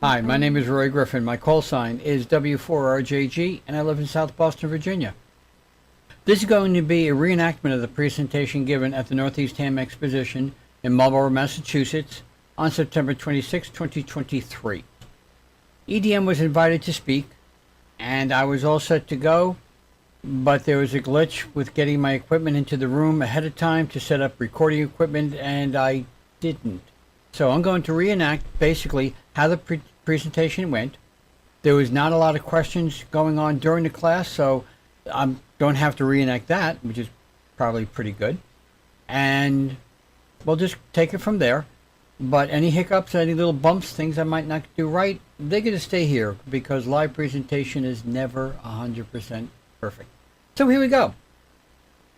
Hi, my name is Roy Griffin. My call sign is W4RJG, and I live in South Boston, Virginia. This is going to be a reenactment of the presentation given at the Northeast Ham Exposition in Marlborough, Massachusetts on September 26, 2023. EDM was invited to speak, and I was all set to go, but there was a glitch with getting my equipment into the room ahead of time to set up recording equipment, and I didn't. So I'm going to reenact basically how the presentation went. There was not a lot of questions going on during the class, so I don't have to reenact that, which is probably pretty good. And we'll just take it from there. But any hiccups, any little bumps, things I might not do right, they're going to stay here because live presentation is never 100% perfect. So here we go.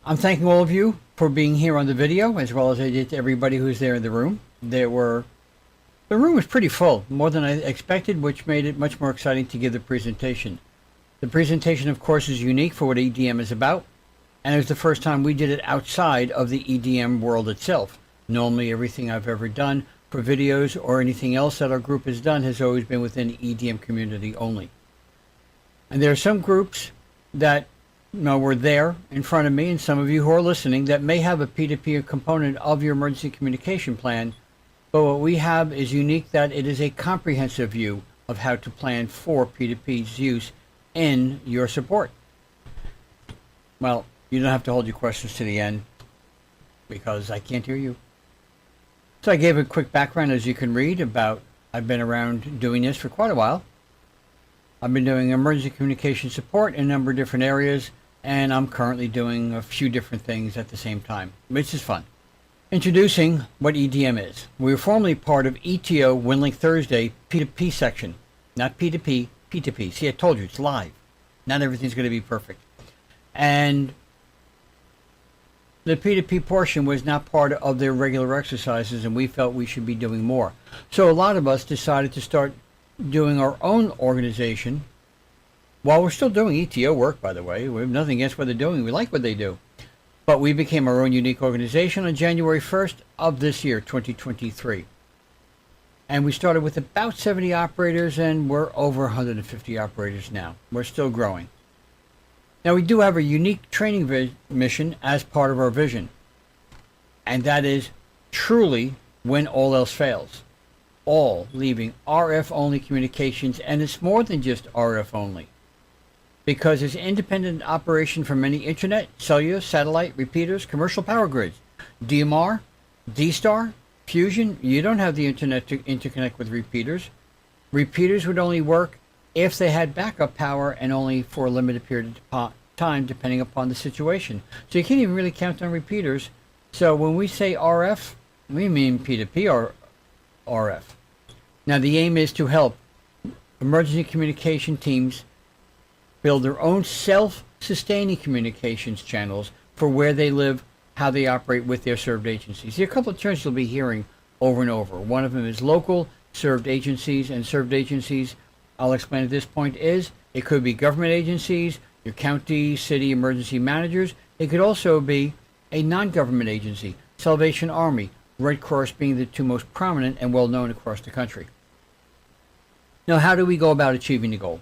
I'm thanking all of you for being here on the video, as well as I did to everybody who's there in the room. The room was pretty full, more than I expected, which made it much more exciting to give the presentation. The presentation, of course, is unique for what EDM is about, and it was the first time we did it outside of the EDM world itself. Normally, everything I've ever done for videos or anything else that our group has done has always been within the EDM community only. And there are some groups that were there in front of me, and some of you who are listening that may have a P2P component of your emergency communication plan. But what we have is unique, that it is a comprehensive view of how to plan for P2P's use in your support. Well, you don't have to hold your questions to the end because I can't hear you. So I gave a quick background, as you can read, about I've been around doing this for quite a while. I've been doing emergency communication support in a number of different areas, and I'm currently doing a few different things at the same time, which is fun. Introducing what EDM is. We were formerly part of ETO Winlink Thursday P2P section. Not P2P, P2P. See, I told you, it's live. Not everything's going to be perfect. And the P2P portion was not part of their regular exercises, and we felt we should be doing more. So a lot of us decided to start doing our own organization while we're still doing ETO work, by the way. We have nothing against what they're doing. We like what they do. But we became our own unique organization on January 1st of this year, 2023. And we started with about 70 operators, and we're over 150 operators now. We're still growing. Now, we do have a unique training mission as part of our vision. And that is truly when all else fails. All leaving RF-only communications, and it's more than just RF only. Because it's independent operation from any internet, cellular, satellite, repeaters, commercial power grids, DMR, D-Star, Fusion. You don't have the internet to interconnect with repeaters. Repeaters would only work if they had backup power and only for a limited period of time, depending upon the situation. So you can't even really count on repeaters. So when we say RF, we mean P2P or RF. Now the aim is to help emergency communication teams build their own self-sustaining communications channels for where they live, how they operate with their served agencies. There are a couple of terms you'll be hearing over and over. One of them is local served agencies, and served agencies, I'll explain at this point, is it could be government agencies, your county, city emergency managers. It could also be a non-government agency, Salvation Army, Red Cross being the two most prominent and well-known across the country. Now, how do we go about achieving the goal?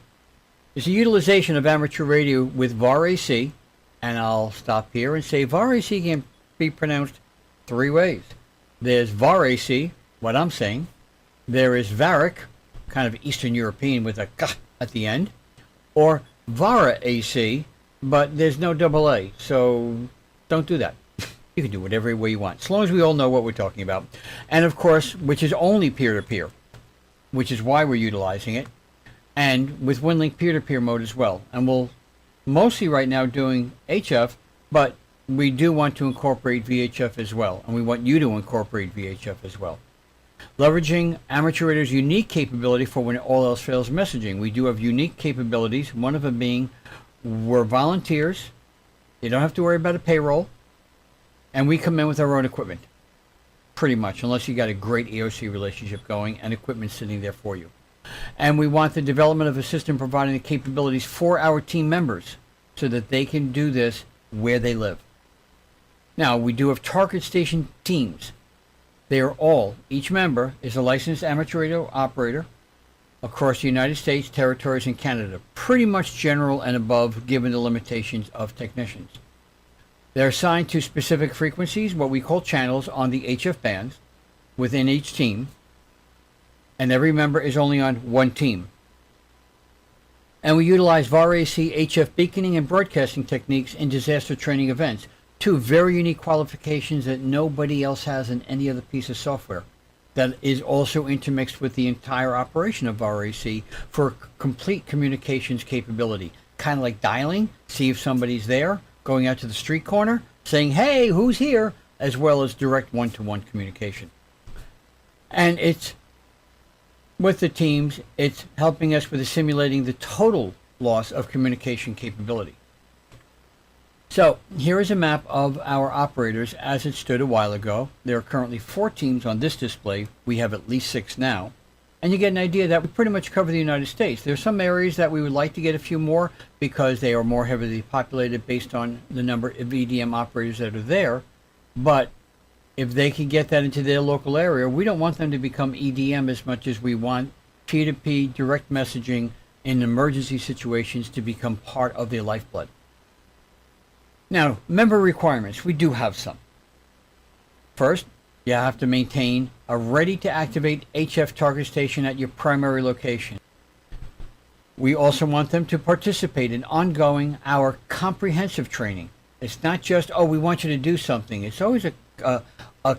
It's a utilization of amateur radio with VAR AC, and I'll stop here and say VAR AC can be pronounced three ways. There's VAR AC, what I'm saying. There is VARIC, kind of Eastern European with a K at the end, or VARA AC, but there's no double A, so don't do that. You can do whatever way you want, as long as we all know what we're talking about. And of course, which is only peer-to-peer, which is why we're utilizing it. And with WinLink peer-to-peer mode as well. And we'll mostly right now doing HF, but we do want to incorporate VHF as well. And we want you to incorporate VHF as well. Leveraging amateur radio's unique capability for when all else fails messaging. We do have unique capabilities, one of them being we're volunteers. You don't have to worry about a payroll. And we come in with our own equipment, pretty much, unless you got a great EOC relationship going and equipment sitting there for you. And we want the development of a system providing the capabilities for our team members so that they can do this where they live. Now, we do have target station teams. They are all, each member is a licensed amateur radio operator across the United States, territories, and Canada. Pretty much general and above, given the limitations of technicians. They're assigned to specific frequencies, what we call channels, on the HF bands within each team, and every member is only on one team. And we utilize VAR-AC HF beaconing and broadcasting techniques in disaster training events, two very unique qualifications that nobody else has in any other piece of software that is also intermixed with the entire operation of VAR-AC for complete communications capability. Kind of like dialing, see if somebody's there, going out to the street corner, saying, hey, who's here, as well as direct one-to-one communication. And it's, with the teams, it's helping us with simulating the total loss of communication capability. So here is a map of our operators as it stood a while ago. There are currently 4 teams on this display. We have at least 6 now. And you get an idea that we pretty much cover the United States. There are some areas that we would like to get a few more because they are more heavily populated based on the number of EDM operators that are there. But if they can get that into their local area, we don't want them to become EDM as much as we want P2P direct messaging in emergency situations to become part of their lifeblood. Now, member requirements, we do have some. First, you have to maintain a ready-to-activate HF target station at your primary location. We also want them to participate in ongoing, our comprehensive training. It's not just, oh, we want you to do something. It's always a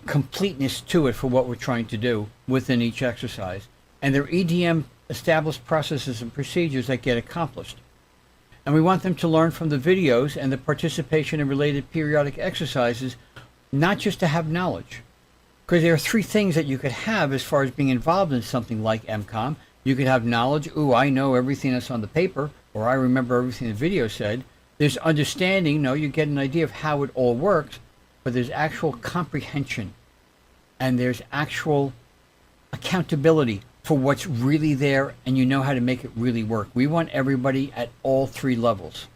completeness to it for what we're trying to do within each exercise. And they're EDM established processes and procedures that get accomplished. And we want them to learn from the videos and the participation in related periodic exercises, not just to have knowledge. Because there are 3 things that you could have as far as being involved in something like MCOM. You could have knowledge, ooh, I know everything that's on the paper, or I remember everything the video said. There's understanding, no, you get an idea of how it all works, but there's actual comprehension. And there's actual accountability for what's really there, and you know how to make it really work. We want everybody at all 3 levels,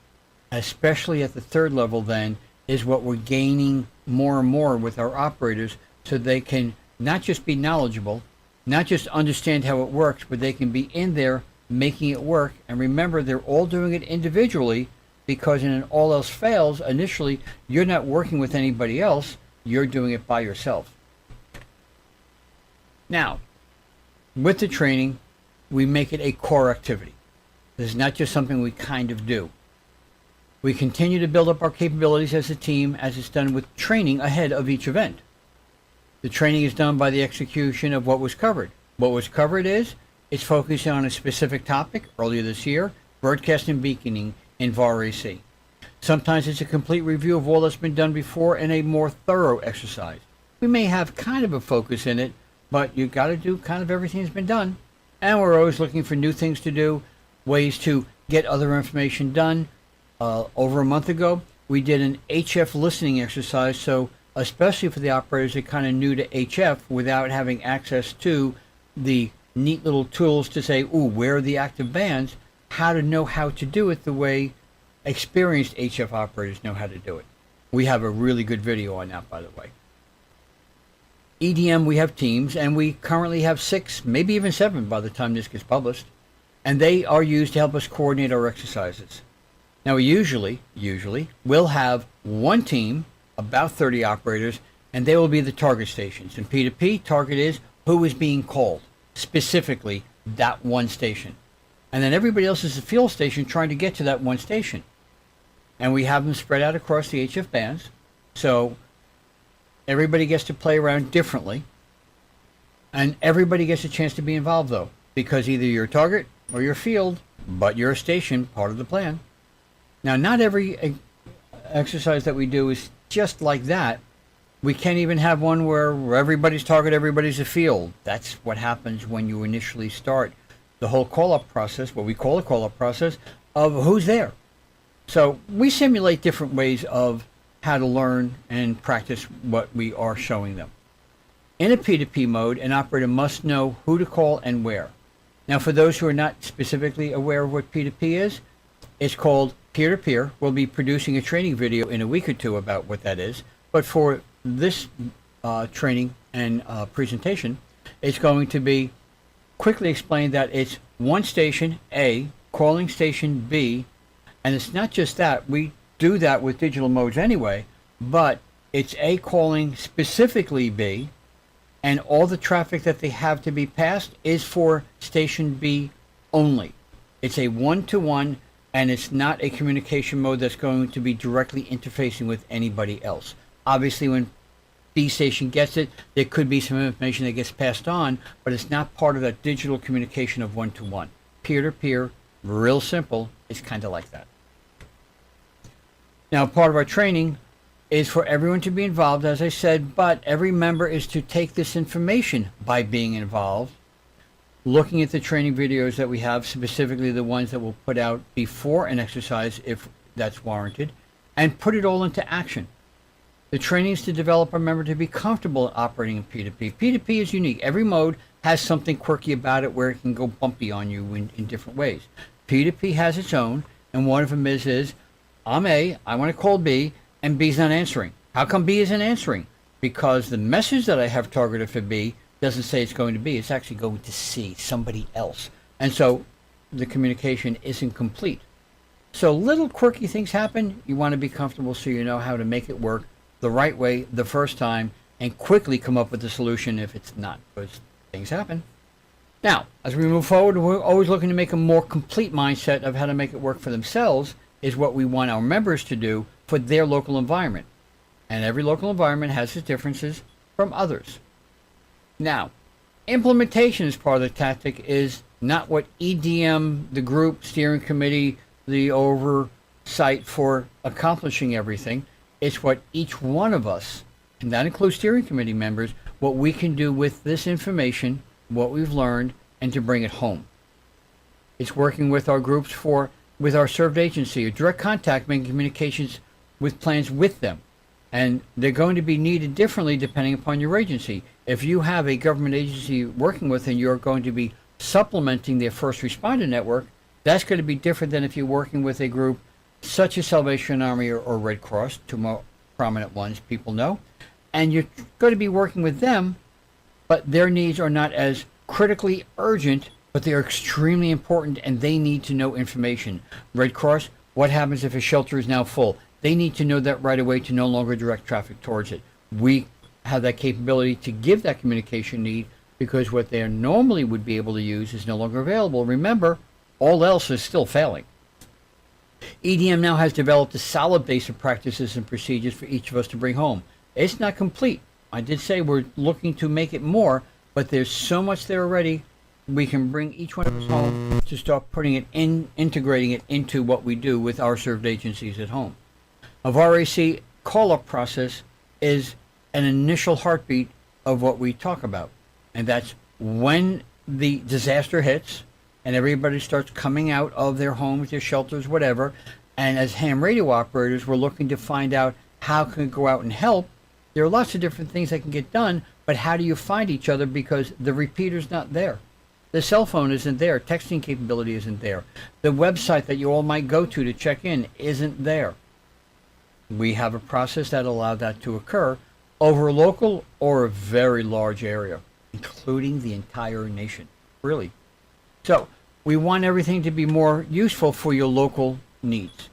especially at the 3rd level then, is what we're gaining more and more with our operators, so they can not just be knowledgeable, not just understand how it works, but they can be in there making it work. And remember, they're all doing it individually, because in an all else fails, initially, you're not working with anybody else, you're doing it by yourself. Now, with the training, we make it a core activity. This is not just something we kind of do. We continue to build up our capabilities as a team as it's done with training ahead of each event. The training is done by the execution of what was covered. What was covered is, it's focusing on a specific topic earlier this year, broadcast and beaconing in VAR-AC. Sometimes it's a complete review of all that's been done before and a more thorough exercise. We may have kind of a focus in it, but you got to do kind of everything that's been done. And we're always looking for new things to do, ways to get other information done. Over a month ago, we did an HF listening exercise, so especially for the operators that are kind of new to HF without having access to the neat little tools to say, ooh, where are the active bands, how to know how to do it the way experienced HF operators know how to do it. We have a really good video on that, by the way. EDM, we have teams, and we currently have 6, maybe even 7 by the time this gets published, and they are used to help us coordinate our exercises. Now, we usually will have one team, about 30 operators, and they will be the target stations. In P2P, target is who is being called, specifically that one station. And then everybody else is a field station trying to get to that one station. And we have them spread out across the HF bands, so everybody gets to play around differently, and everybody gets a chance to be involved, though, because either you're a target or you're a field, but you're a station, part of the plan. Now, not every exercise that we do is just like that. We can't even have one where everybody's target, everybody's a field. That's what happens when you initially start the whole call-up process, what we call a call-up process, of who's there. So we simulate different ways of how to learn and practice what we are showing them. In a P2P mode, an operator must know who to call and where. Now, for those who are not specifically aware of what P2P is, it's called peer-to-peer. We'll be producing a training video in a week or 2 about what that is. But for this training and presentation, it's going to be quickly explained that it's one station A calling station B, and it's not just that. We do that with digital modes anyway, but it's A calling specifically B, and all the traffic that they have to be passed is for station B only. It's a one-to-one, and it's not a communication mode that's going to be directly interfacing with anybody else. Obviously, when B station gets it, there could be some information that gets passed on, but it's not part of that digital communication of one-to-one. Peer-to-peer, real simple, it's kind of like that. Now, part of our training is for everyone to be involved, as I said, but every member is to take this information by being involved, looking at the training videos that we have, specifically the ones that we'll put out before an exercise if that's warranted, and put it all into action. The training is to develop a member to be comfortable operating in P2P. P2P is unique. Every mode has something quirky about it where it can go bumpy on you in different ways. P2P has its own, and one of them is I'm A, I want to call B, and B's not answering. How come B isn't answering? Because the message that I have targeted for B doesn't say it's going to B. It's actually going to C, somebody else. And so the communication isn't complete. So little quirky things happen. You want to be comfortable so you know how to make it work the right way the first time and quickly come up with a solution if it's not, because things happen. Now, as we move forward, we're always looking to make a more complete mindset of how to make it work for themselves is what we want our members to do for their local environment. And every local environment has its differences from others. Now, implementation as part of the tactic is not what EDM, the group steering committee, the oversight for accomplishing everything. It's what each one of us, and that includes steering committee members, what we can do with this information, what we've learned, and to bring it home. It's working with our groups with our served agency, or direct contact, making communications with plans with them. And they're going to be needed differently depending upon your agency. If you have a government agency working with and you're going to be supplementing their first responder network, that's going to be different than if you're working with a group such as Salvation Army or Red Cross, two more prominent ones people know. And you're going to be working with them, but their needs are not as critically urgent, but they are extremely important and they need to know information. Red Cross, what happens if a shelter is now full? They need to know that right away to no longer direct traffic towards it. We have that capability to give that communication need because what they normally would be able to use is no longer available. Remember, all else is still failing. EDM now has developed a solid base of practices and procedures for each of us to bring home. It's not complete. I did say we're looking to make it more, but there's so much there already. We can bring each one of us home to start putting it in, integrating it into what we do with our served agencies at home. A RAC call-up process is an initial heartbeat of what we talk about. And that's when the disaster hits and everybody starts coming out of their homes, their shelters, whatever. And as ham radio operators, we're looking to find out how can we go out and help. There are lots of different things that can get done, but how do you find each other because the repeater's not there? The cell phone isn't there. Texting capability isn't there. The website that you all might go to check in isn't there. We have a process that allows that to occur over a local or a very large area, including the entire nation, really. So we want everything to be more useful for your local needs.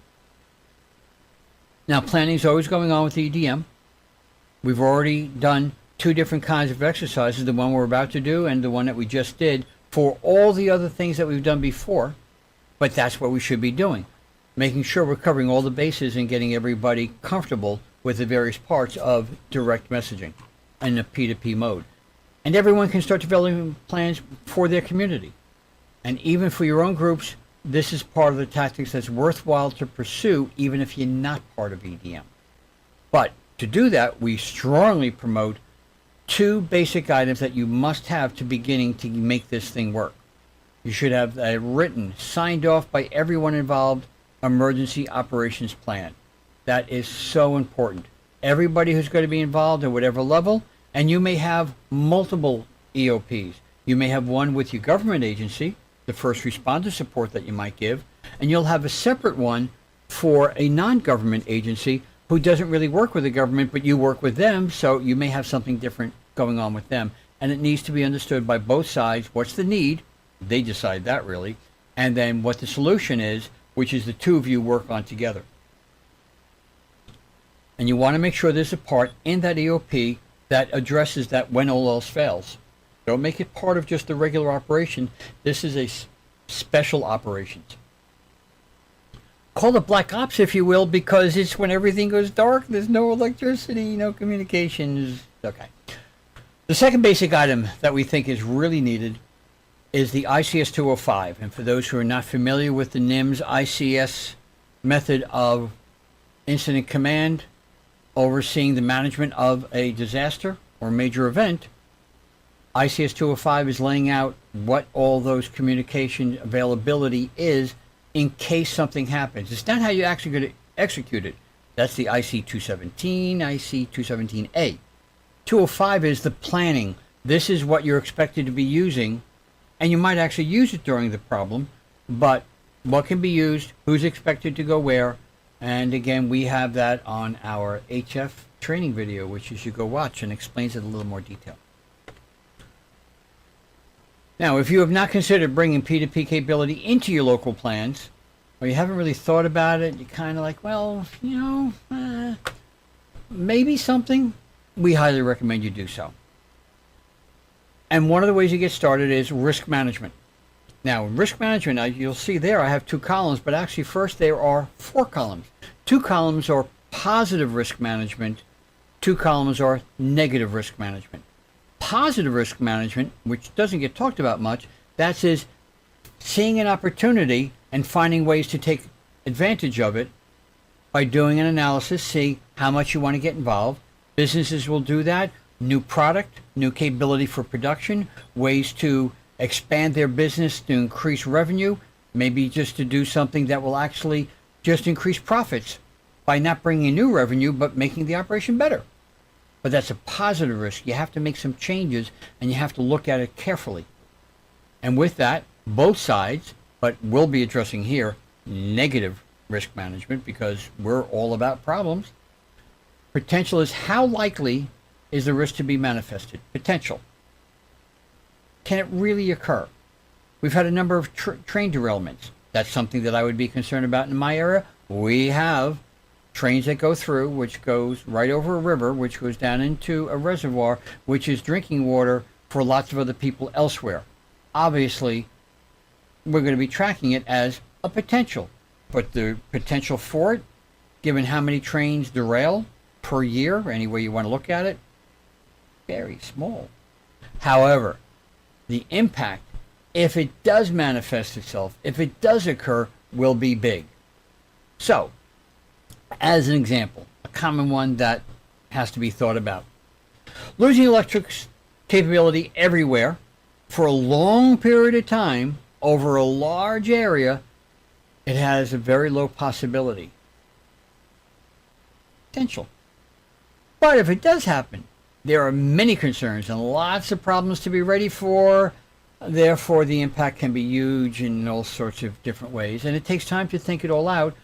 Now, planning is always going on with EDM. We've already done two different kinds of exercises, the one we're about to do and the one that we just did for all the other things that we've done before, but that's what we should be doing. Making sure we're covering all the bases and getting everybody comfortable with the various parts of direct messaging and the P2P mode. And everyone can start developing plans for their community. And even for your own groups, this is part of the tactics that's worthwhile to pursue even if you're not part of EDM. But to do that, we strongly promote two basic items that you must have to beginning to make this thing work. You should have a written, signed off by everyone involved, emergency operations plan. That is so important. Everybody who's going to be involved at whatever level, and you may have multiple EOPs. You may have one with your government agency, the first responder support that you might give, and you'll have a separate one for a non-government agency who doesn't really work with the government, but you work with them, so you may have something different going on with them. And it needs to be understood by both sides. What's the need? They decide that really. And then what the solution is, which is the two of you work on together. And you want to make sure there's a part in that EOP that addresses that when all else fails. Don't make it part of just the regular operation. This is a special operations. Call it black ops, if you will, because it's when everything goes dark, there's no electricity, no communications. Okay. The second basic item that we think is really needed is the ICS 205. And for those who are not familiar with the NIMS ICS method of incident command, overseeing the management of a disaster or major event, ICS 205 is laying out what all those communication availability is in case something happens. It's not how you actually going to execute it. That's the IC 217, IC 217A. 205 is the planning. This is what you're expected to be using, and you might actually use it during the problem, but what can be used, who's expected to go where, and again, we have that on our HF training video, which you should go watch and explains it in a little more detail. Now, if you have not considered bringing P2P capability into your local plans, or you haven't really thought about it, you're kind of like, well, you know, maybe something, we highly recommend you do so. And one of the ways you get started is risk management. Now, in risk management, you'll see there I have 2 columns, but actually first there are 4 columns. 2 columns are positive risk management, 2 columns are negative risk management. Positive risk management, which doesn't get talked about much, that is seeing an opportunity and finding ways to take advantage of it by doing an analysis, see how much you want to get involved. Businesses will do that. New product, new capability for production, ways to expand their business to increase revenue, maybe just to do something that will actually just increase profits by not bringing in new revenue but making the operation better. But that's a positive risk. You have to make some changes and you have to look at it carefully. And with that, both sides, but we'll be addressing here negative risk management because we're all about problems. Potential is how likely is the risk to be manifested? Potential. Can it really occur? We've had a number of train derailments. That's something that I would be concerned about in my area. We have trains that go through, which goes right over a river, which goes down into a reservoir, which is drinking water for lots of other people elsewhere. Obviously, we're going to be tracking it as a potential. But the potential for it, given how many trains derail per year, any way you want to look at it, very small. However, the impact, if it does manifest itself, if it does occur, will be big. So, as an example, a common one that has to be thought about. Losing electric capability everywhere for a long period of time over a large area, it has a very low possibility. Potential. But if it does happen, there are many concerns and lots of problems to be ready for. Therefore, the impact can be huge in all sorts of different ways, and it takes time to think it all out.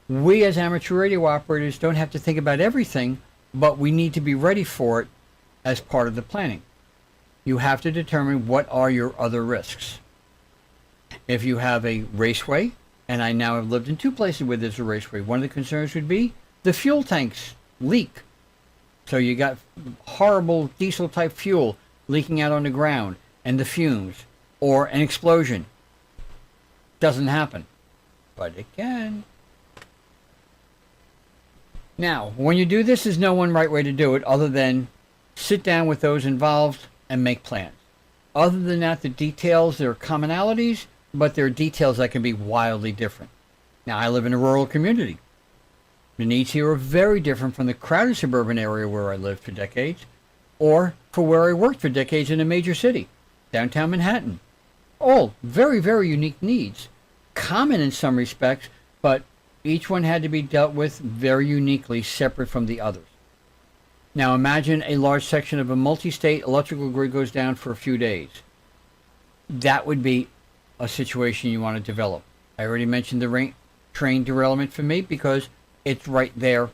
We as amateur radio operators don't have to think about everything, but we need to be ready for it as part of the planning. You have to determine what are your other risks. If you have a raceway, and I now have lived in 2 places where there's a raceway, one of the concerns would be the fuel tanks leak. So you got horrible diesel type fuel leaking out on the ground and the fumes, or an explosion. Doesn't happen, but it can. Now, when you do this, there's no one right way to do it other than sit down with those involved and make plans. Other than that, the details, there are commonalities, but there are details that can be wildly different. Now, I live in a rural community. The needs here are very different from the crowded suburban area where I lived for decades, or for where I worked for decades in a major city, downtown Manhattan. All very, very unique needs. Common in some respects, but each one had to be dealt with very uniquely, separate from the others. Now imagine a large section of a multi-state electrical grid goes down for a few days. That would be a situation you want to develop. I already mentioned the train derailment for me because it's right there,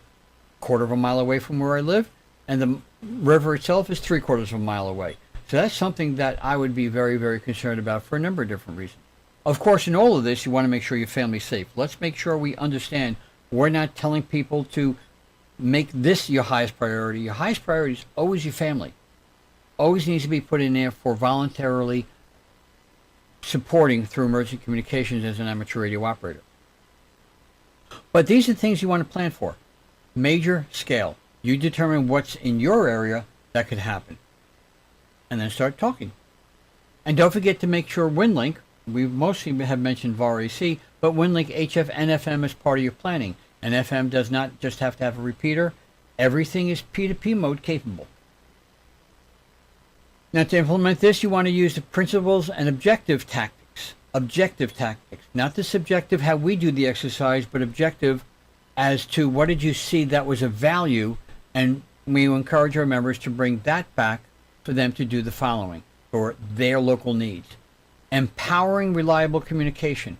1/4 of a mile away from where I live, and the river itself is 3/4 of a mile away. So that's something that I would be very, very concerned about for a number of different reasons. Of course, in all of this, you want to make sure your family's safe. Let's make sure we understand we're not telling people to make this your highest priority. Your highest priority is always your family. Always needs to be put in there for voluntarily supporting through emergency communications as an amateur radio operator. But these are things you want to plan for. Major scale. You determine what's in your area that could happen. And then start talking. And don't forget to make sure WinLink, we mostly have mentioned VAR-AC, but WinLink HF and FM is part of your planning. And FM does not just have to have a repeater. Everything is P2P mode capable. Now, to implement this, you want to use the principles and objective tactics. Objective tactics. Not the subjective, how we do the exercise, but objective as to what did you see that was of value, and we encourage our members to bring that back for them to do the following for their local needs. Empowering reliable communication.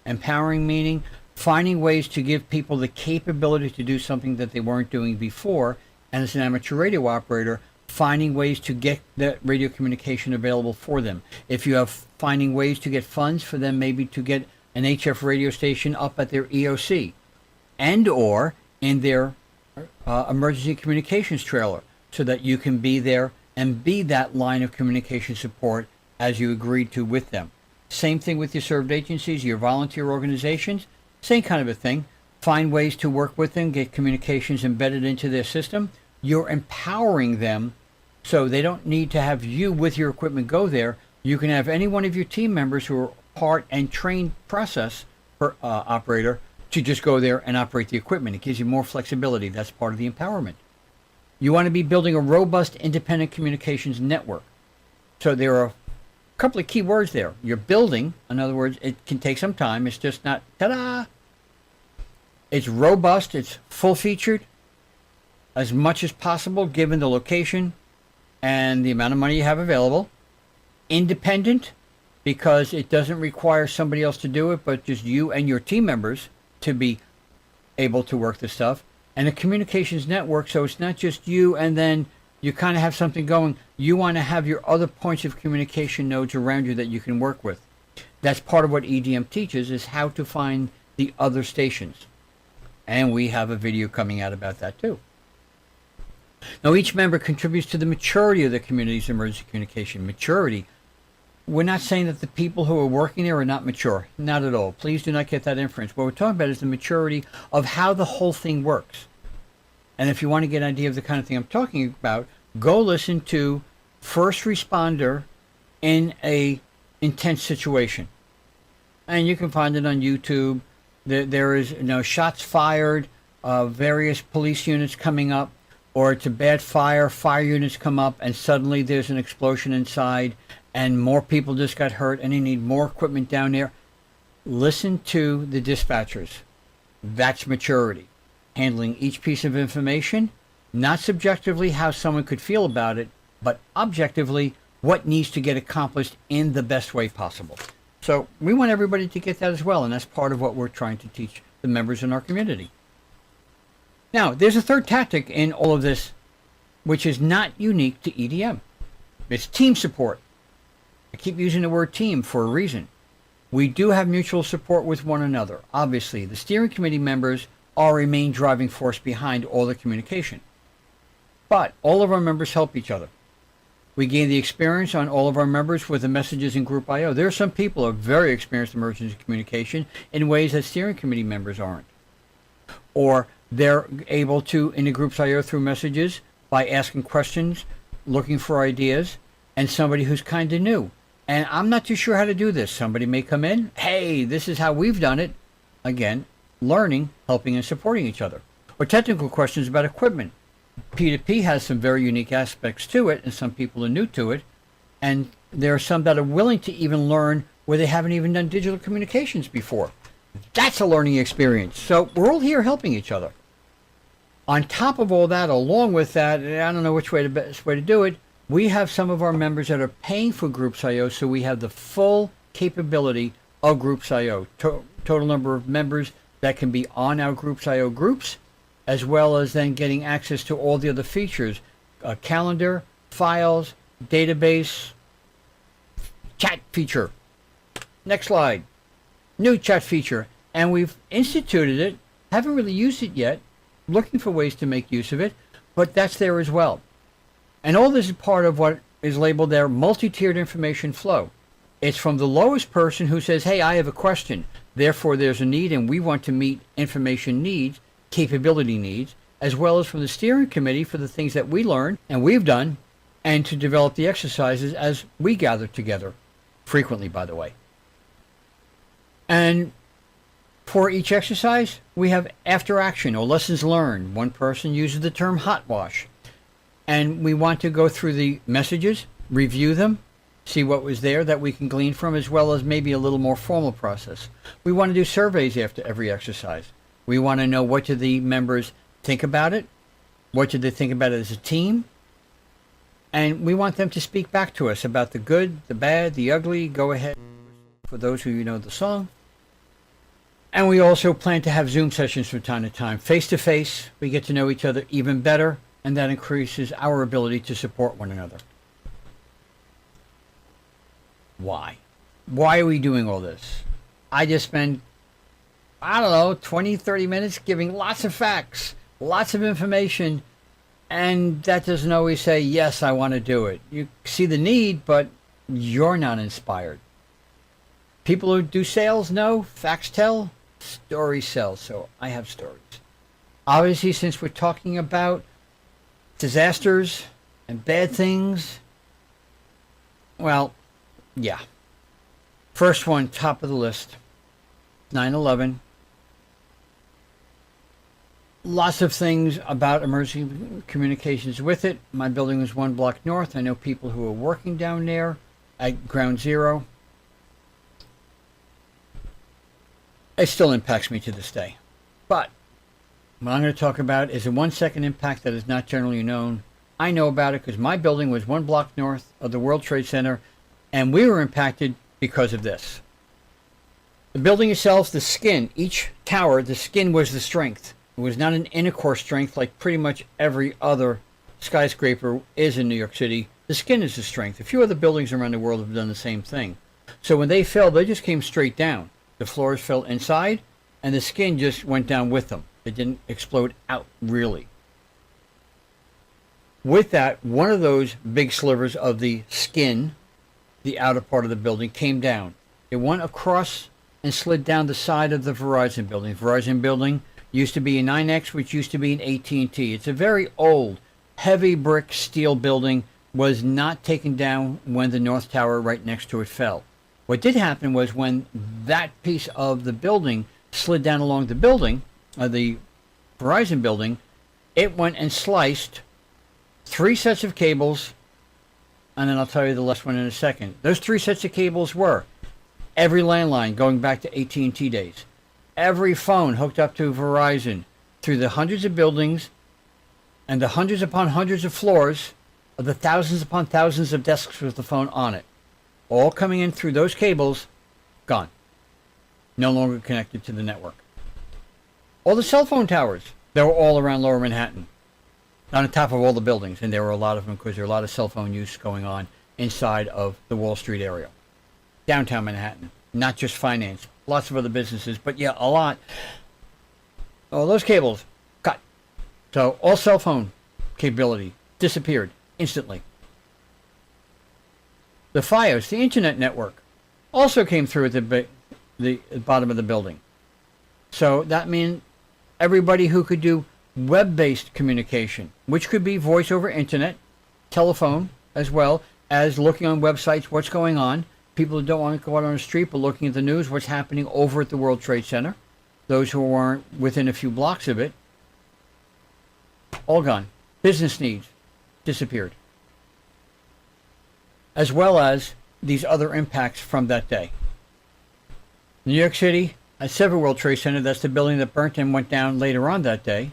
Empowering meaning finding ways to give people the capability to do something that they weren't doing before, and as an amateur radio operator, finding ways to get that radio communication available for them. If you have finding ways to get funds for them, maybe to get an HF radio station up at their EOC and or in their emergency communications trailer, so that you can be there and be that line of communication support as you agreed to with them. Same thing with your served agencies, your volunteer organizations, same kind of a thing. Find ways to work with them, get communications embedded into their system. You're empowering them so they don't need to have you with your equipment go there. You can have any one of your team members who are part and trained process operator to just go there and operate the equipment. It gives you more flexibility. That's part of the empowerment. You want to be building a robust independent communications network. So there are a couple of key words there. You're building, in other words, it can take some time. It's just not, ta-da! It's robust, it's full-featured, as much as possible given the location and the amount of money you have available. Independent, because it doesn't require somebody else to do it, but just you and your team members to be able to work the stuff. And a communications network, so it's not just you and then you kind of have something going. You want to have your other points of communication nodes around you that you can work with. That's part of what EDM teaches, is how to find the other stations. And we have a video coming out about that too. Now, each member contributes to the maturity of the community's emergency communication. Maturity. We're not saying that the people who are working there are not mature. Not at all. Please do not get that inference. What we're talking about is the maturity of how the whole thing works. And if you want to get an idea of the kind of thing I'm talking about, go listen to First Responder in a intense situation. And you can find it on YouTube. There is, shots fired, various police units coming up, or it's a bad fire units come up, and suddenly there's an explosion inside, and more people just got hurt, and you need more equipment down there. Listen to the dispatchers. That's maturity. Handling each piece of information, not subjectively how someone could feel about it, but objectively what needs to get accomplished in the best way possible. So we want everybody to get that as well, and that's part of what we're trying to teach the members in our community. Now, there's a third tactic in all of this, which is not unique to EDM. It's team support. I keep using the word team for a reason. We do have mutual support with one another. Obviously, the steering committee members are a main driving force behind all the communication. But all of our members help each other. We gain the experience on all of our members with the messages in Group I/O. There are some people who are very experienced in emergency communication in ways that steering committee members aren't. Or they're able to, in the Groups I/O through messages, by asking questions, looking for ideas, and somebody who's kind of new. And I'm not too sure how to do this. Somebody may come in, hey, this is how we've done it. Again, learning, helping, and supporting each other. Or technical questions about equipment. P2P has some very unique aspects to it, and some people are new to it. And there are some that are willing to even learn where they haven't even done digital communications before. That's a learning experience. So we're all here helping each other. On top of all that, along with that, I don't know which way the best way to do it, we have some of our members that are paying for Groups I/O, so we have the full capability of Groups I/O. Total number of members that can be on our Groups I/O groups, as well as then getting access to all the other features, calendar, files, database chat feature. Next slide. New chat feature. And we've instituted it. Haven't really used it yet. Looking for ways to make use of it. But that's there as well. And all this is part of what is labeled there multi-tiered information flow. It's from the lowest person who says, hey, I have a question. Therefore, there's a need and we want to meet information needs, capability needs, as well as from the steering committee for the things that we learn and we've done, and to develop the exercises as we gather together, frequently, by the way. And for each exercise, we have after action or lessons learned. One person uses the term hot wash. And we want to go through the messages, review them, see what was there that we can glean from, as well as maybe a little more formal process. We want to do surveys after every exercise. We want to know what do the members think about it, what did they think about it as a team, and we want them to speak back to us about the good, the bad, the ugly. Go ahead for those who know the song. And we also plan to have Zoom sessions from time to time. Face to face, we get to know each other even better, and that increases our ability to support one another. Why? Why are we doing all this? I just spend, 20, 30 minutes giving lots of facts, lots of information, and that doesn't always say, yes, I want to do it. You see the need, but you're not inspired. People who do sales know, facts tell, stories sell, so I have stories. Obviously, since we're talking about disasters and bad things, well, yeah. First one, top of the list, 9/11. Lots of things about emergency communications with it. My building was 1 block north. I know people who are working down there at Ground Zero. It still impacts me to this day. But what I'm going to talk about is a 1-second impact that is not generally known. I know about it because my building was 1 block north of the World Trade Center, and we were impacted because of this. The building itself, the skin, each tower, the skin was the strength. It was not an inner core strength like pretty much every other skyscraper is in New York City. The skin is the strength. A few other buildings around the world have done the same thing. So when they fell, they just came straight down. The floors fell inside, and the skin just went down with them. It didn't explode out, really. With that, one of those big slivers of the skin, the outer part of the building, came down. It went across and slid down the side of the Verizon building. Verizon building used to be a 9X, which used to be an AT&T. It's a very old, heavy brick steel building, was not taken down when the North Tower right next to it fell. What did happen was when that piece of the building slid down along the building, the Verizon building, it went and sliced 3 sets of cables, and then I'll tell you the last one in a second. Those 3 sets of cables were every landline going back to AT&T days, every phone hooked up to Verizon through the hundreds of buildings and the hundreds upon hundreds of floors of the thousands upon thousands of desks with the phone on it, all coming in through those cables, gone. No longer connected to the network. All the cell phone towers, they were all around Lower Manhattan, on top of all the buildings, and there were a lot of them because there were a lot of cell phone use going on inside of the Wall Street area. Downtown Manhattan, not just finance, lots of other businesses, but yeah, a lot. All those cables cut. So all cell phone capability disappeared instantly. The FiOS, the internet network, also came through at the bottom of the building. So that means everybody who could do web-based communication, which could be voice over internet, telephone, as well as looking on websites, what's going on. People who don't want to go out on the street but looking at the news, what's happening over at the World Trade Center. Those who aren't within a few blocks of it, all gone. Business needs disappeared. As well as these other impacts from that day. New York City has several World Trade Center. That's the building that burnt and went down later on that day.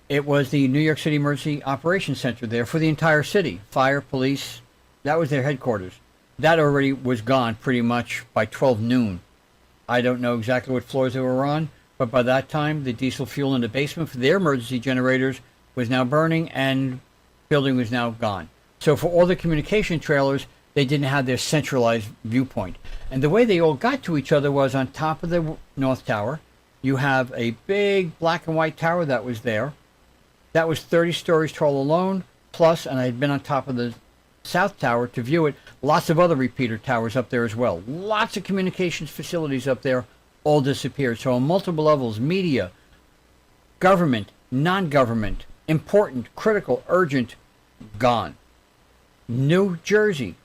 It was the New York City Emergency Operations Center there for the entire city. Fire, police, that was their headquarters. That already was gone pretty much by 12 noon. I don't know exactly what floors they were on, but by that time, the diesel fuel in the basement for their emergency generators was now burning and building was now gone. So for all the communication trailers, they didn't have their centralized viewpoint. And the way they all got to each other was on top of the North Tower. You have a big black and white tower that was there. That was 30 stories tall alone, plus, and I had been on top of the South Tower to view it, lots of other repeater towers up there as well. Lots of communications facilities up there, all disappeared. So on multiple levels, media, government, non-government, important, critical, urgent, gone. New Jersey,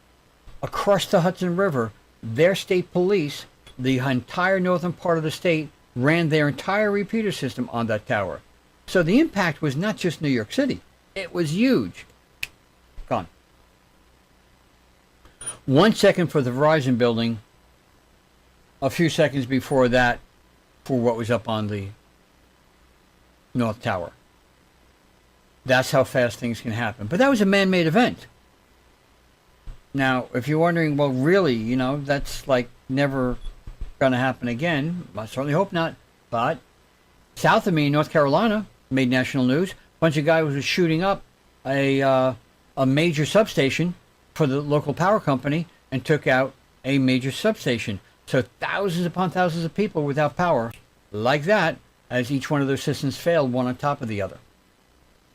across the Hudson River, their state police, the entire northern part of the state, ran their entire repeater system on that tower. So the impact was not just New York City. It was huge. Gone. 1 second for the Verizon building. A few seconds before that for what was up on the North Tower. That's how fast things can happen. But that was a man-made event. Now, if you're wondering, well, really, you know, that's like never going to happen again. I certainly hope not. But south of me, North Carolina, made national news. A bunch of guys was shooting up a major substation for the local power company and took out a major substation. So thousands upon thousands of people without power, like that, as each one of those systems failed, one on top of the other.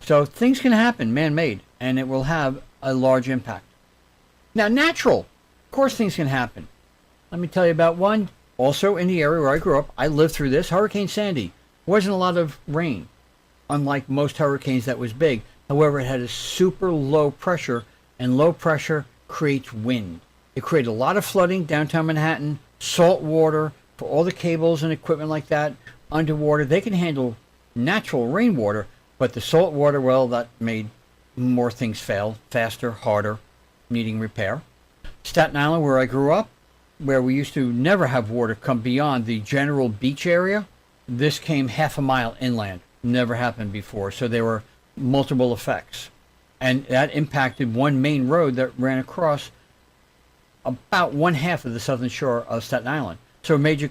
So things can happen, man-made, and it will have a large impact. Now, natural. Of course things can happen. Let me tell you about one. Also in the area where I grew up, I lived through this. Hurricane Sandy. Wasn't a lot of rain, unlike most hurricanes that was big. However, it had a super low pressure, and low pressure creates wind. It created a lot of flooding downtown Manhattan, salt water for all the cables and equipment like that underwater. They can handle natural rainwater, but the salt water, well, that made more things fail, faster, harder, needing repair. Staten Island, where I grew up, where we used to never have water come beyond the general beach area, this came half a mile inland. Never happened before. So there were multiple effects. And that impacted one main road that ran across about one half of the southern shore of Staten Island. So a major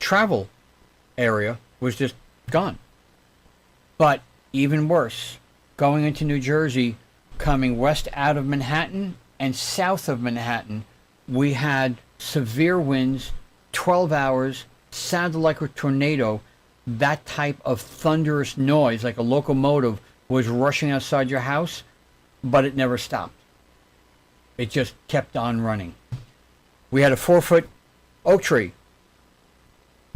travel area was just gone. But even worse, going into New Jersey, coming west out of Manhattan and south of Manhattan, we had severe winds, 12 hours, sounded like a tornado. That type of thunderous noise, like a locomotive, was rushing outside your house, but it never stopped. It just kept on running. We had a 4-foot oak tree.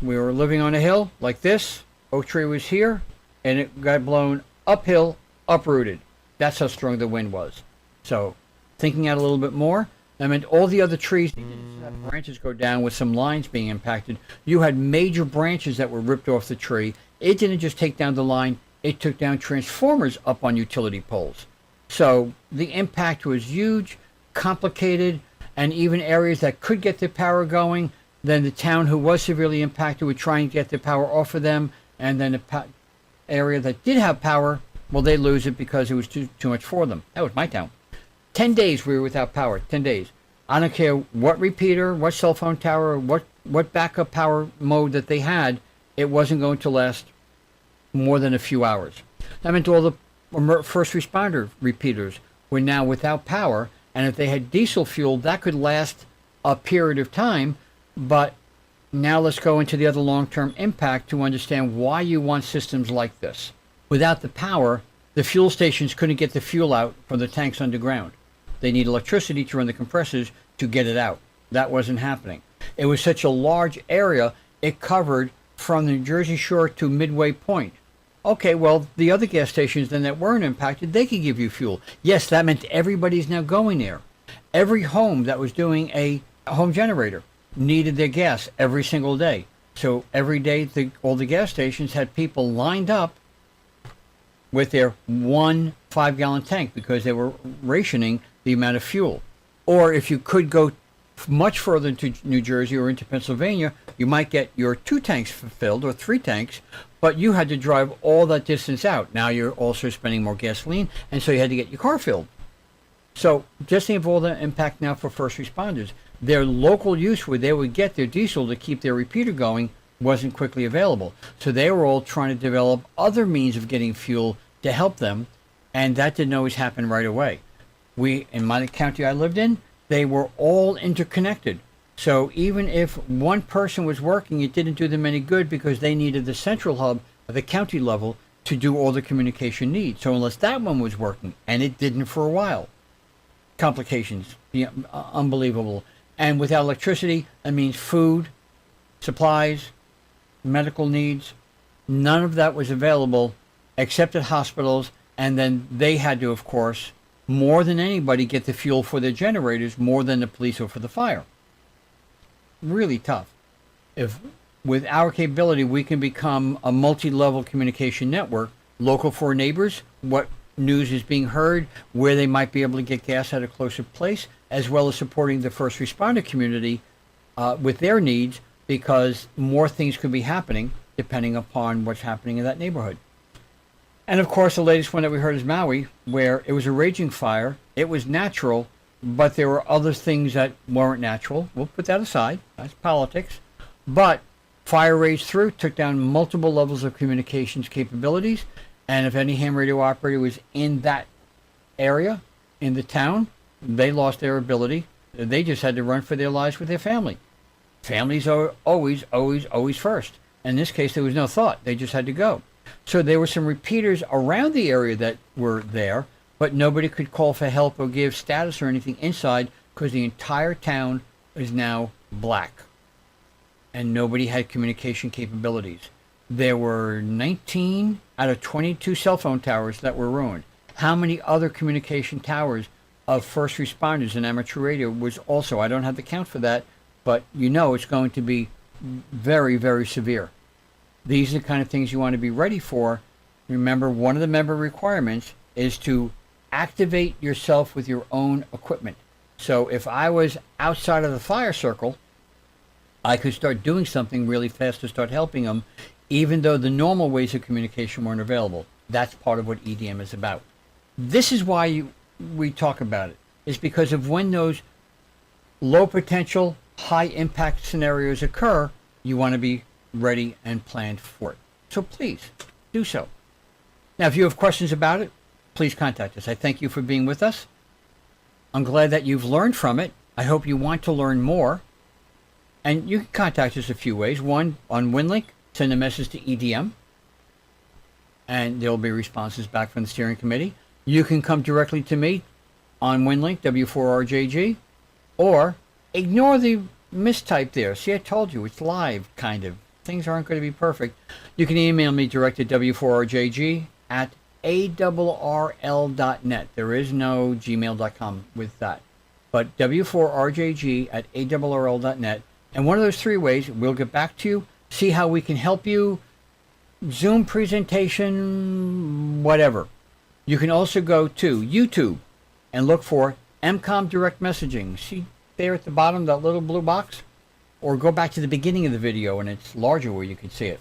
We were living on a hill like this. Oak tree was here, and it got blown uphill, uprooted. That's how strong the wind was. So, thinking out a little bit more, I meant all the other trees didn't have branches go down with some lines being impacted. You had major branches that were ripped off the tree. It didn't just take down the line, it took down transformers up on utility poles. So the impact was huge, complicated, and even areas that could get their power going, then the town who was severely impacted would try and get their power off of them, and then the area that did have power, well, they lose it because it was too much for them. That was my town. 10 days we were without power, 10 days. I don't care what repeater, what cell phone tower, what backup power mode that they had, it wasn't going to last more than a few hours. That meant all the first responder repeaters were now without power, and if they had diesel fuel, that could last a period of time, but now let's go into the other long-term impact to understand why you want systems like this. Without the power, the fuel stations couldn't get the fuel out from the tanks underground. They need electricity to run the compressors to get it out. That wasn't happening. It was such a large area, it covered from the New Jersey shore to Midway Point. Okay, well, the other gas stations then that weren't impacted, they could give you fuel. Yes, that meant everybody's now going there. Every home that was doing a home generator needed their gas every single day. So every day, all the gas stations had people lined up with their 1 5-gallon tank because they were rationing the amount of fuel. Or if you could go much further into New Jersey or into Pennsylvania, you might get your 2 tanks filled or 3 tanks, but you had to drive all that distance out. Now you're also spending more gasoline, and so you had to get your car filled. So just think of all the impact now for first responders. Their local use where they would get their diesel to keep their repeater going wasn't quickly available. So they were all trying to develop other means of getting fuel to help them. And that didn't always happen right away. In my county I lived in, they were all interconnected. So even if one person was working, it didn't do them any good because they needed the central hub at the county level to do all the communication needs. So unless that one was working, and it didn't for a while, complications, unbelievable. And without electricity, that means food, supplies, medical needs. None of that was available except at hospitals. And then they had to, of course, more than anybody, get the fuel for their generators, more than the police or for the fire. Really tough. If with our capability we can become a multi-level communication network, local for neighbors, what news is being heard, where they might be able to get gas at a closer place, as well as supporting the first responder community with their needs, because more things could be happening depending upon what's happening in that neighborhood. And of course, the latest one that we heard is Maui, where it was a raging fire. It was natural, but there were other things that weren't natural. We'll put that aside. That's politics. But fire raged through, took down multiple levels of communications capabilities. And if any ham radio operator was in that area, in the town, they lost their ability. They just had to run for their lives with their family. Families are always, always, always first. In this case, there was no thought. They just had to go. So there were some repeaters around the area that were there, but nobody could call for help or give status or anything inside because the entire town is now black. And nobody had communication capabilities. There were 19 out of 22 cell phone towers that were ruined. How many other communication towers of first responders and amateur radio was also, I don't have the count for that, but you know it's going to be very, very severe. These are the kind of things you want to be ready for. Remember, one of the member requirements is to activate yourself with your own equipment. So if I was outside of the fire circle, I could start doing something really fast to start helping them, even though the normal ways of communication weren't available. That's part of what EDM is about. This is why we talk about it. It's because of when those low potential, high impact scenarios occur, you want to be ready and planned for it. So please do so. Now, if you have questions about it, please contact us. I thank you for being with us. I'm glad that you've learned from it. I hope you want to learn more. And you can contact us a few ways. One, on WinLink, send a message to EDM, and there will be responses back from the steering committee. You can come directly to me on WinLink, W4RJG, or ignore the mistype there. See, I told you, it's live, kind of. Things aren't going to be perfect. You can email me direct at W4RJG at ARRL.net. There is no gmail.com with that. But W4RJG at ARRL.net. And one of those three ways, we'll get back to you, see how we can help you, Zoom presentation, whatever. You can also go to YouTube and look for MCOM Direct Messaging. See there at the bottom, that little blue box? Or go back to the beginning of the video and it's larger where you can see it.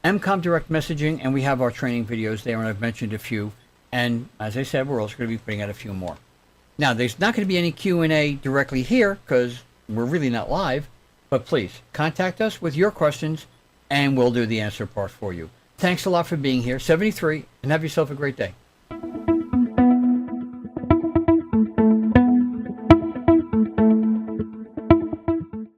MCOM Direct Messaging, and we have our training videos there, and I've mentioned a few. And as I said, we're also going to be putting out a few more. Now, there's not going to be any Q&A directly here because we're really not live. But please, contact us with your questions, and we'll do the answer part for you. Thanks a lot for being here. 73, and have yourself a great day.